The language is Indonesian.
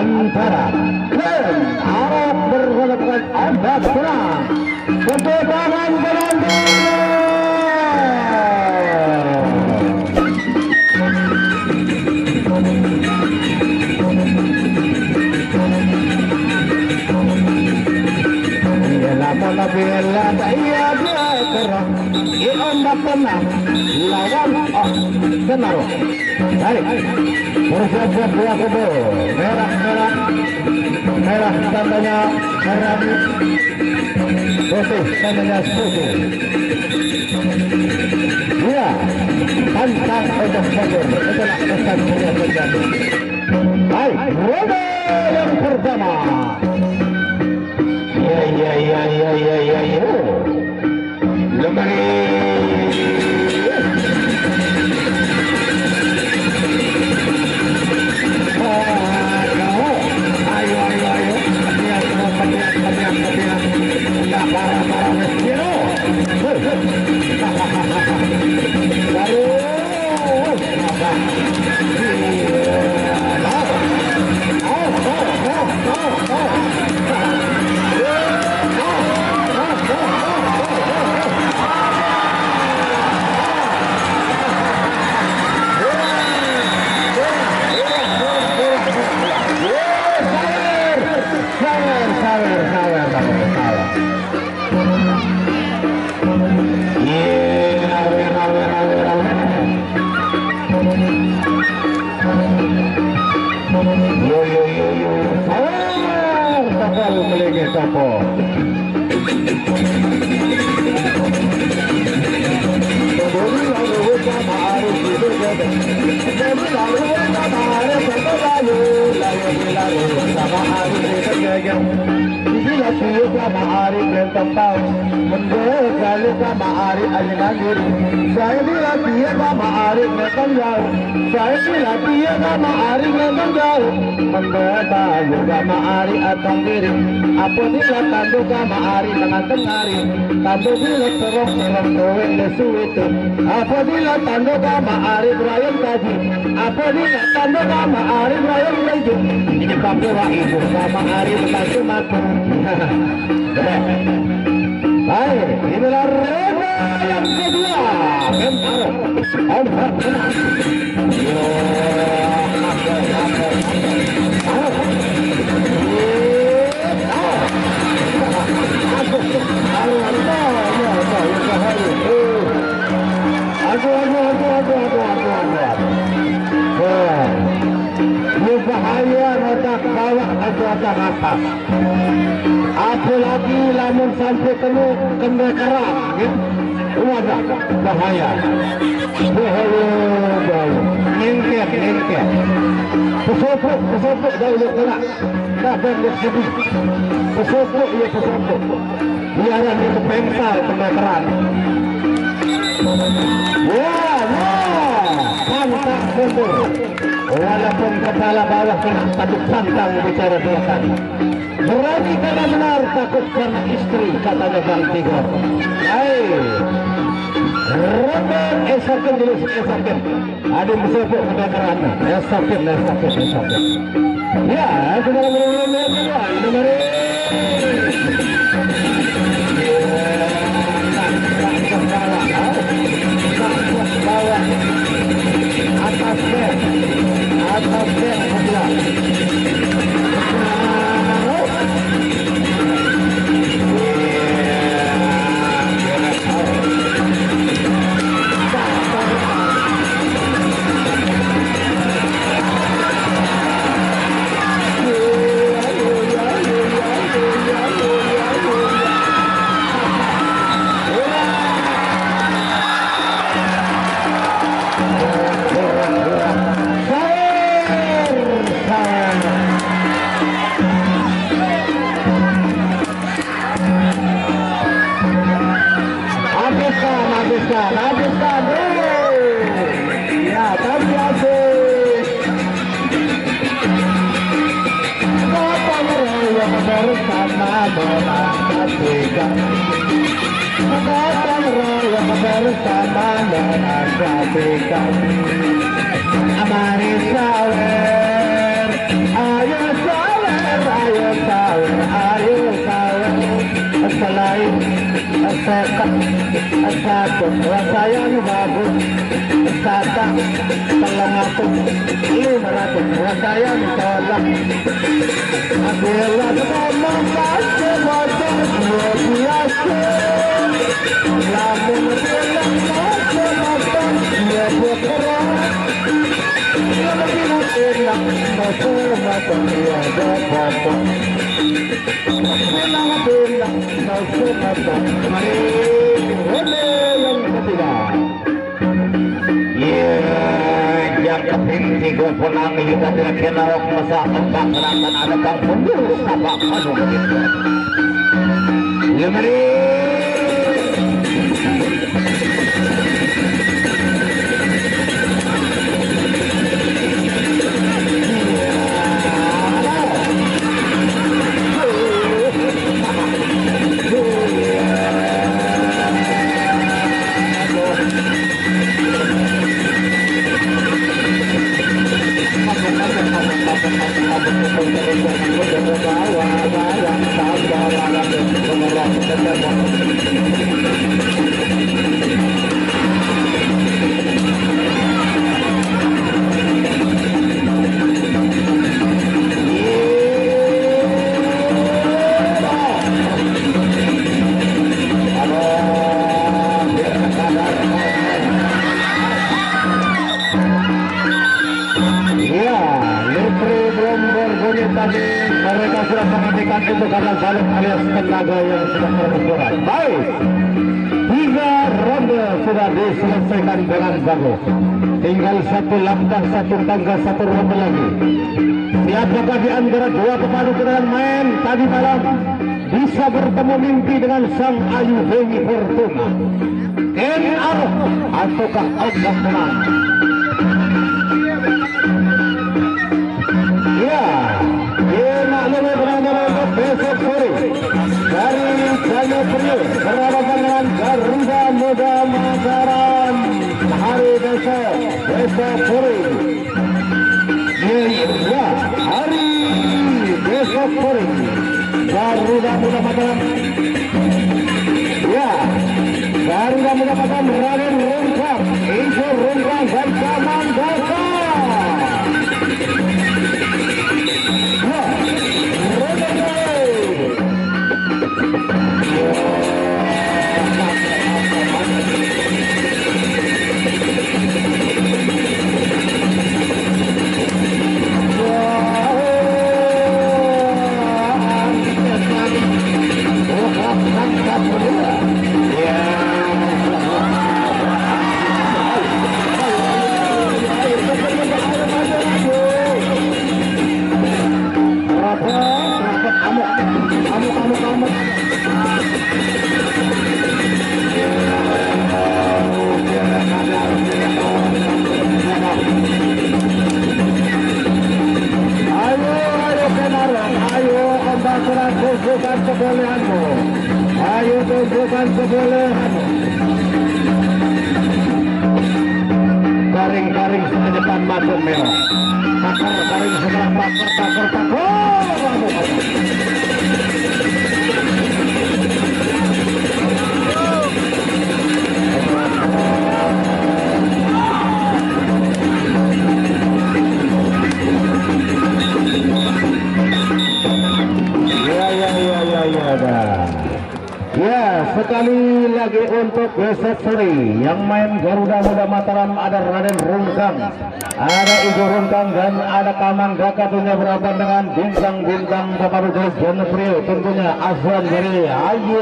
antara klan Arab berhadapan Arab Serang. Ketegangan penonton. Bila iya dia terang, iombak tenang, lawan benar. Baik, bersiap-siap dua kubu, merah tandanya merah, putih tandanya putih. Ya, pantang untuk mundur, itulah kesan punya terjadi. Baik, roda yang pertama. Ya. Lemari. Ayo. Tidak para meskino. Apabila tanduk maari dengan tengari, tanduk bila terong doeng lesu itu. Apabila tanduk maari berayam tadi, apabila tanduk maari berayam laju. Ini papua ibu sama ari begitu matu. Baik, inilah roda yang kedua. Bahaya roda bawah atau atas atas. Apalagi lamun sampai kena kerang, wadah bahaya. Nyengket. Pesopok dahulu kena. Tak benda sedih. Pesopok. Biaran itu pengsal kena kerang. Pantak mundur. Walaupun kepala bawah kena takut pantang bicara belakang. Berani karena benar, takut karena istri, katanya Bang Tigor. Robert esakin dulu, esakin. Ada bersepuk pada kerana. Esakin. Ya, sudah mulai kedua. Nomor bawah. Atas bed. bersama menantikan gotong royong bersama menantikan. Mari sawer, ayo sawer, ayo sawer, ayo sawer. Selain sekat satu rasanya bagus, satu tolong aku 500 rasanya ditolak. Bila ngomong kasih motor biasa, namun bilang kasih motor dia bergerak. Lebih enak motor motor dia bergerak. Bilang motor motor mari yang ketiga. Yang kepinti gue pulang juga tidak kena masa kembang akan ada kang mundur apa anu begitu. Lemari. Mereka sudah menghentikan untuk gagal balik alias tenaga yang sudah berkurang. Baik, 3 ronde sudah diselesaikan dengan bagus. Tinggal 1 langkah, 1 tangga, 1 ronde lagi. Siapakah di antara 2 pemadu kendaraan main tadi malam bisa bertemu mimpi dengan sang Ayu Dewi Fortuna? Ken Arok ataukah Ogah Menang? Ya, maklum berada besok sore dari Jalur Priok berhadapan dengan Garuda Muda Mataram hari besok sore. Ya, hari besok sore Garuda Muda Mataram. Ya, Garuda Muda Mataram Raden Rungkap, Ijo Rungkap dan Saman Dasa. Tunjukkan kebolehanmu. Ayo tunjukkan kebolehanmu. Garing-garing di depan maju merah. Takar garing sebelah takar. Ya, sekali lagi untuk besok sore yang main Garuda Muda Mataram ada Raden Rungkang, ada Ijo Rungkang dan ada Kamang Gaka punya berhadapan dengan bintang-bintang pemadu Jalur Priok tentunya Azwan dari Ayu